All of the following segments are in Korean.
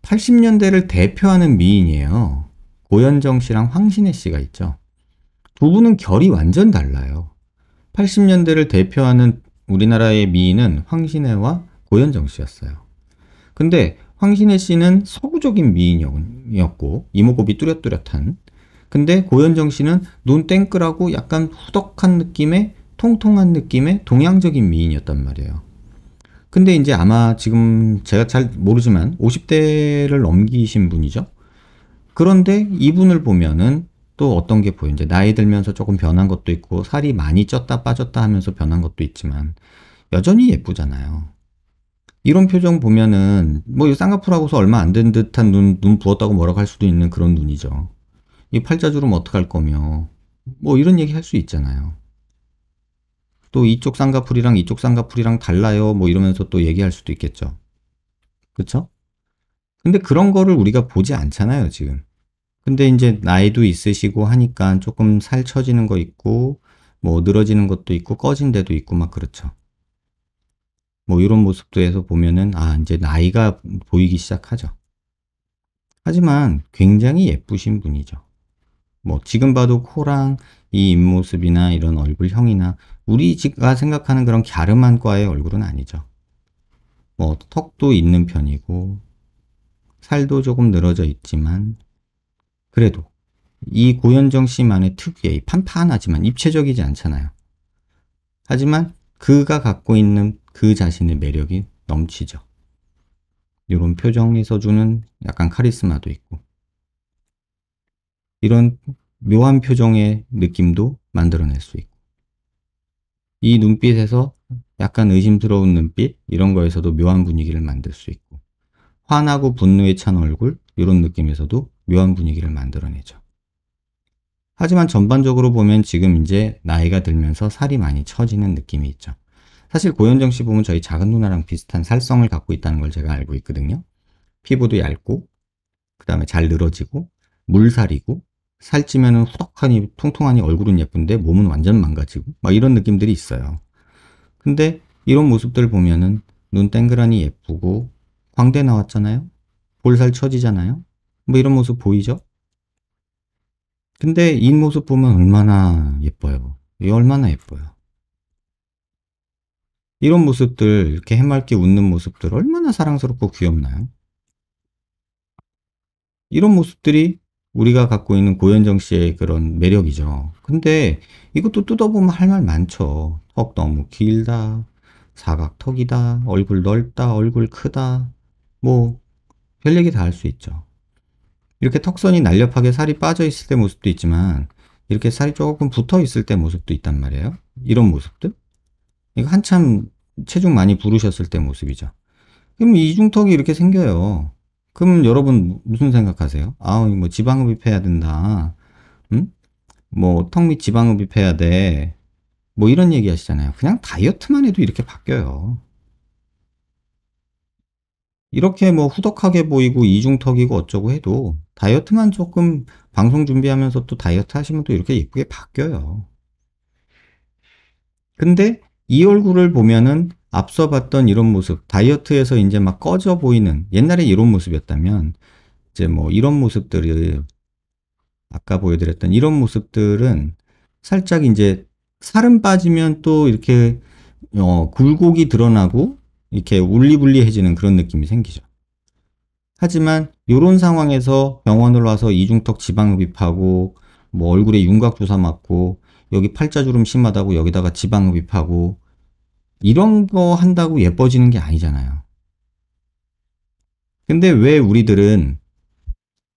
80년대를 대표하는 미인이에요. 고현정 씨랑 황신혜 씨가 있죠. 두 분은 결이 완전 달라요. 80년대를 대표하는 우리나라의 미인은 황신혜와 고현정 씨였어요. 근데 황신혜 씨는 서구적인 미인이었고 이목구비 뚜렷뚜렷한. 근데 고현정 씨는 눈 땡글하고 약간 후덕한 느낌의 통통한 느낌의 동양적인 미인이었단 말이에요. 근데 이제 아마 지금 제가 잘 모르지만 50대를 넘기신 분이죠. 그런데 이분을 보면은 또 어떤 게 보여요. 이제 나이 들면서 조금 변한 것도 있고 살이 많이 쪘다 빠졌다 하면서 변한 것도 있지만 여전히 예쁘잖아요. 이런 표정 보면은 뭐 쌍꺼풀하고서 얼마 안 된 듯한 눈 부었다고 뭐라고 할 수도 있는 그런 눈이죠. 이 팔자주름 어떡할 거며 뭐 이런 얘기 할 수 있잖아요. 또 이쪽 쌍꺼풀이랑 이쪽 쌍꺼풀이랑 달라요 뭐 이러면서 또 얘기할 수도 있겠죠. 그쵸? 근데 그런 거를 우리가 보지 않잖아요 지금. 근데 이제 나이도 있으시고 하니까 조금 살 처지는 거 있고 뭐 늘어지는 것도 있고 꺼진 데도 있고 막 그렇죠. 뭐 이런 모습들에서 보면은 아 이제 나이가 보이기 시작하죠. 하지만 굉장히 예쁘신 분이죠. 뭐 지금 봐도 코랑 이 입모습이나 이런 얼굴형이나 우리가 생각하는 그런 갸름한 과의 얼굴은 아니죠. 뭐 턱도 있는 편이고 살도 조금 늘어져 있지만 그래도 이 고현정 씨만의 특유의 이 판판하지만 입체적이지 않잖아요. 하지만 그가 갖고 있는 그 자신의 매력이 넘치죠. 이런 표정에서 주는 약간 카리스마도 있고 이런 묘한 표정의 느낌도 만들어낼 수 있고 이 눈빛에서 약간 의심스러운 눈빛 이런 거에서도 묘한 분위기를 만들 수 있고 화나고 분노에 찬 얼굴 이런 느낌에서도 묘한 분위기를 만들어내죠. 하지만 전반적으로 보면 지금 이제 나이가 들면서 살이 많이 처지는 느낌이 있죠. 사실 고현정 씨 보면 저희 작은 누나랑 비슷한 살성을 갖고 있다는 걸 제가 알고 있거든요. 피부도 얇고 그 다음에 잘 늘어지고 물살이고 살찌면은 후덕하니 통통하니 얼굴은 예쁜데 몸은 완전 망가지고 막 이런 느낌들이 있어요. 근데 이런 모습들 보면은 눈 땡그라니 예쁘고 광대 나왔잖아요. 볼살 처지잖아요. 뭐 이런 모습 보이죠? 근데 이 모습 보면 얼마나 예뻐요. 이 얼마나 예뻐요. 이런 모습들 이렇게 해맑게 웃는 모습들 얼마나 사랑스럽고 귀엽나요? 이런 모습들이 우리가 갖고 있는 고현정 씨의 그런 매력이죠. 근데 이것도 뜯어보면 할 말 많죠. 턱 너무 길다, 사각턱이다, 얼굴 넓다, 얼굴 크다, 뭐 별 얘기 다 할 수 있죠. 이렇게 턱선이 날렵하게 살이 빠져 있을 때 모습도 있지만 이렇게 살이 조금 붙어 있을 때 모습도 있단 말이에요. 이런 모습들? 이거 한참 체중 많이 부르셨을 때 모습이죠. 그럼 이중턱이 이렇게 생겨요. 그럼 여러분 무슨 생각하세요? 아, 뭐 지방흡입해야 된다. 응? 뭐 턱 밑 지방흡입해야 돼. 뭐 이런 얘기 하시잖아요. 그냥 다이어트만 해도 이렇게 바뀌어요. 이렇게 뭐 후덕하게 보이고 이중턱이고 어쩌고 해도 다이어트만 조금 방송 준비하면서 또 다이어트 하시면 또 이렇게 예쁘게 바뀌어요. 근데 이 얼굴을 보면은 앞서 봤던 이런 모습, 다이어트에서 이제 막 꺼져 보이는 옛날에 이런 모습이었다면 이제 뭐 이런 모습들을 아까 보여드렸던 이런 모습들은 살짝 이제 살은 빠지면 또 이렇게 굴곡이 드러나고 이렇게 울리불리해지는 그런 느낌이 생기죠. 하지만 이런 상황에서 병원을 와서 이중턱 지방흡입하고 뭐 얼굴에 윤곽 주사 맞고 여기 팔자주름 심하다고 여기다가 지방흡입하고 이런 거 한다고 예뻐지는 게 아니잖아요. 근데 왜 우리들은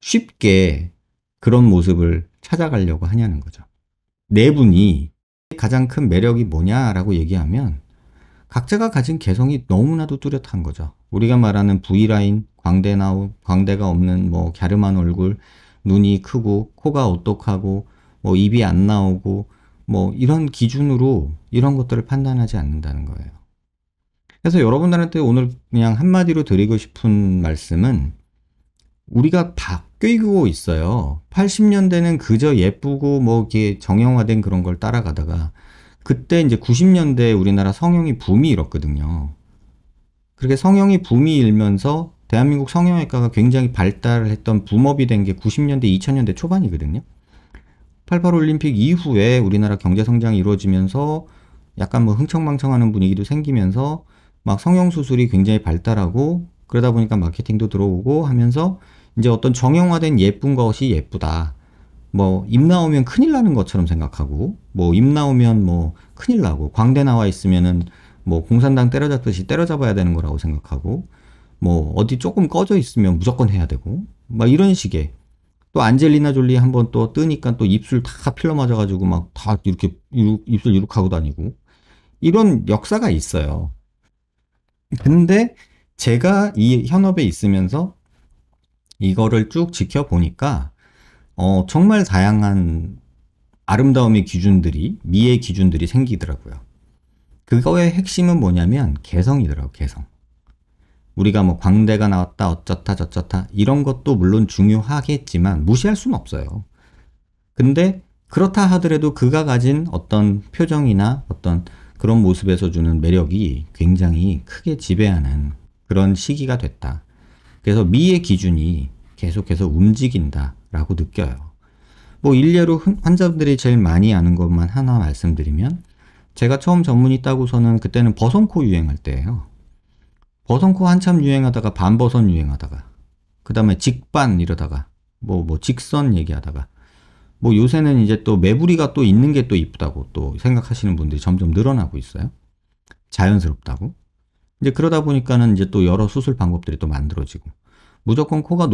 쉽게 그런 모습을 찾아가려고 하냐는 거죠. 네 분이 가장 큰 매력이 뭐냐라고 얘기하면 각자가 가진 개성이 너무나도 뚜렷한 거죠. 우리가 말하는 V라인, 광대가 없는 뭐 갸름한 얼굴, 눈이 크고 코가 오똑하고 뭐 입이 안 나오고 뭐 이런 기준으로 이런 것들을 판단하지 않는다는 거예요. 그래서 여러분들한테 오늘 그냥 한마디로 드리고 싶은 말씀은 우리가 바뀌고 있어요. 80년대는 그저 예쁘고 뭐 이렇게 정형화된 그런 걸 따라가다가 그때 이제 90년대 우리나라 성형이 붐이 일었거든요. 그렇게 성형이 붐이 일면서 대한민국 성형외과가 굉장히 발달을 했던 붐업이 된 게 90년대, 2000년대 초반이거든요. 88 올림픽 이후에 우리나라 경제 성장이 이루어지면서 약간 뭐 흥청망청하는 분위기도 생기면서 막 성형수술이 굉장히 발달하고 그러다 보니까 마케팅도 들어오고 하면서 이제 어떤 정형화된 예쁜 것이 예쁘다. 뭐 입 나오면 큰일 나는 것처럼 생각하고 뭐 입 나오면 뭐 큰일 나고 광대 나와 있으면은 뭐 공산당 때려잡듯이 때려잡아야 되는 거라고 생각하고 뭐 어디 조금 꺼져 있으면 무조건 해야 되고 막 이런 식의 또 안젤리나 졸리 한번 또 뜨니까 또 입술 다 필러 맞아가지고 막 다 이렇게 입술 이룩하고 다니고 이런 역사가 있어요. 근데 제가 이 현업에 있으면서 이거를 쭉 지켜보니까 정말 다양한 아름다움의 기준들이 미의 기준들이 생기더라고요. 그거의 핵심은 뭐냐면 개성이더라고요. 개성. 우리가 뭐 광대가 나왔다 어쩌다 저쩌다 이런 것도 물론 중요하겠지만 무시할 수는 없어요. 근데 그렇다 하더라도 그가 가진 어떤 표정이나 어떤 그런 모습에서 주는 매력이 굉장히 크게 지배하는 그런 시기가 됐다. 그래서 미의 기준이 계속해서 움직인다라고 느껴요. 뭐 일례로 환자분들이 제일 많이 아는 것만 하나 말씀드리면 제가 처음 전문의 따고서는 그때는 버선코 유행할 때예요. 버선코 한참 유행하다가 반버선 유행하다가 그 다음에 직반 이러다가 뭐 직선 얘기하다가 뭐 요새는 이제 또 매부리가 또 있는 게 또 이쁘다고 또 생각하시는 분들이 점점 늘어나고 있어요. 자연스럽다고. 이제 그러다 보니까는 이제 또 여러 수술 방법들이 또 만들어지고 무조건 코가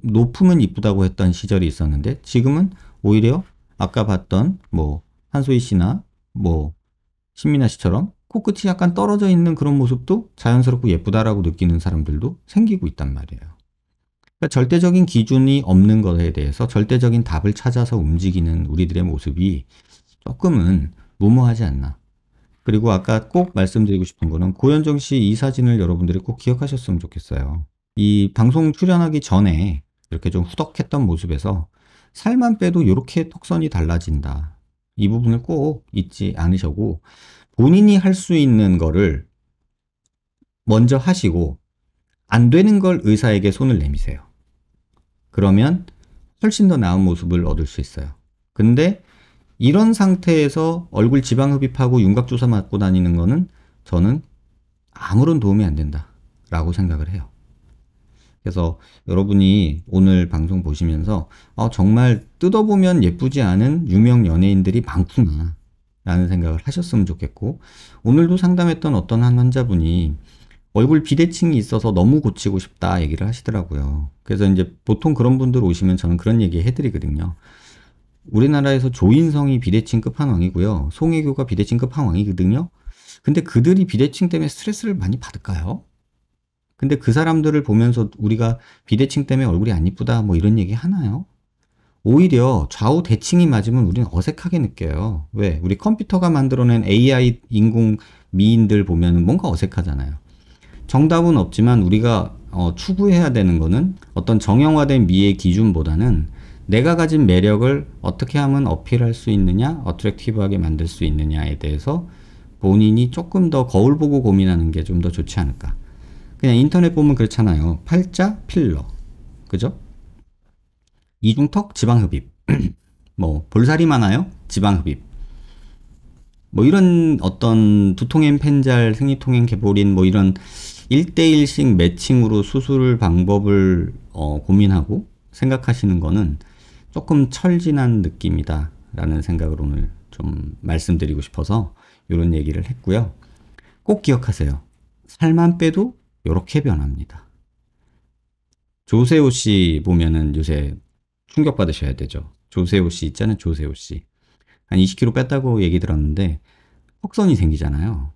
높으면 이쁘다고 했던 시절이 있었는데 지금은 오히려 아까 봤던 뭐 한소희 씨나 뭐 신민아 씨처럼 코끝이 약간 떨어져 있는 그런 모습도 자연스럽고 예쁘다라고 느끼는 사람들도 생기고 있단 말이에요. 그러니까 절대적인 기준이 없는 것에 대해서 절대적인 답을 찾아서 움직이는 우리들의 모습이 조금은 무모하지 않나. 그리고 아까 꼭 말씀드리고 싶은 거는 고현정 씨 이 사진을 여러분들이 꼭 기억하셨으면 좋겠어요. 이 방송 출연하기 전에 이렇게 좀 후덕했던 모습에서 살만 빼도 이렇게 턱선이 달라진다. 이 부분을 꼭 잊지 않으셔고 본인이 할 수 있는 거를 먼저 하시고 안 되는 걸 의사에게 손을 내미세요. 그러면 훨씬 더 나은 모습을 얻을 수 있어요. 근데 이런 상태에서 얼굴 지방 흡입하고 윤곽 주사 맞고 다니는 거는 저는 아무런 도움이 안 된다라고 생각을 해요. 그래서 여러분이 오늘 방송 보시면서 정말 뜯어보면 예쁘지 않은 유명 연예인들이 많구나 라는 생각을 하셨으면 좋겠고 오늘도 상담했던 어떤 한 환자분이 얼굴 비대칭이 있어서 너무 고치고 싶다 얘기를 하시더라고요. 그래서 이제 보통 그런 분들 오시면 저는 그런 얘기 해드리거든요. 우리나라에서 조인성이 비대칭 끝판왕이고요. 송혜교가 비대칭 끝판왕이거든요. 근데 그들이 비대칭 때문에 스트레스를 많이 받을까요? 근데 그 사람들을 보면서 우리가 비대칭 때문에 얼굴이 안 이쁘다 뭐 이런 얘기 하나요? 오히려 좌우 대칭이 맞으면 우리는 어색하게 느껴요. 왜? 우리 컴퓨터가 만들어낸 AI 인공 미인들 보면 뭔가 어색하잖아요. 정답은 없지만 우리가 추구해야 되는 거는 어떤 정형화된 미의 기준보다는 내가 가진 매력을 어떻게 하면 어필할 수 있느냐, 어트랙티브하게 만들 수 있느냐에 대해서 본인이 조금 더 거울 보고 고민하는 게 좀 더 좋지 않을까. 그냥 인터넷 보면 그렇잖아요. 팔자, 필러. 그죠? 이중턱, 지방흡입. 뭐 볼살이 많아요? 지방흡입. 뭐 이런 어떤 두통엔 펜잘, 생리통엔 개보린 뭐 이런 1대1씩 매칭으로 수술 방법을 고민하고 생각하시는 거는 조금 철진한 느낌이다 라는 생각을 오늘 좀 말씀드리고 싶어서 이런 얘기를 했고요. 꼭 기억하세요. 살만 빼도 이렇게 변합니다. 조세호 씨 보면은 요새 충격받으셔야 되죠. 조세호 씨 있잖아요. 조세호 씨. 한 20kg 뺐다고 얘기 들었는데 턱선이 생기잖아요.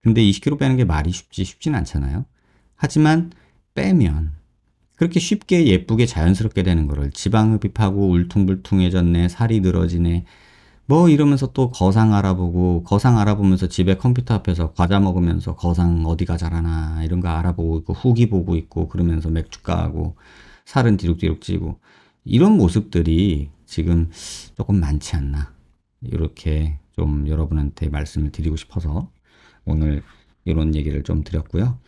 근데 20kg 빼는 게 말이 쉽진 않잖아요. 하지만 빼면 그렇게 쉽게 예쁘게 자연스럽게 되는 거를 지방 흡입하고 울퉁불퉁해졌네, 살이 늘어지네, 뭐 이러면서 또 거상 알아보고 거상 알아보면서 집에 컴퓨터 앞에서 과자 먹으면서 거상 어디가 잘하나 이런 거 알아보고 있고 후기 보고 있고 그러면서 맥주 까고 살은 뒤룩뒤룩 찌고 이런 모습들이 지금 조금 많지 않나 이렇게 좀 여러분한테 말씀을 드리고 싶어서 오늘 이런 얘기를 좀 드렸고요.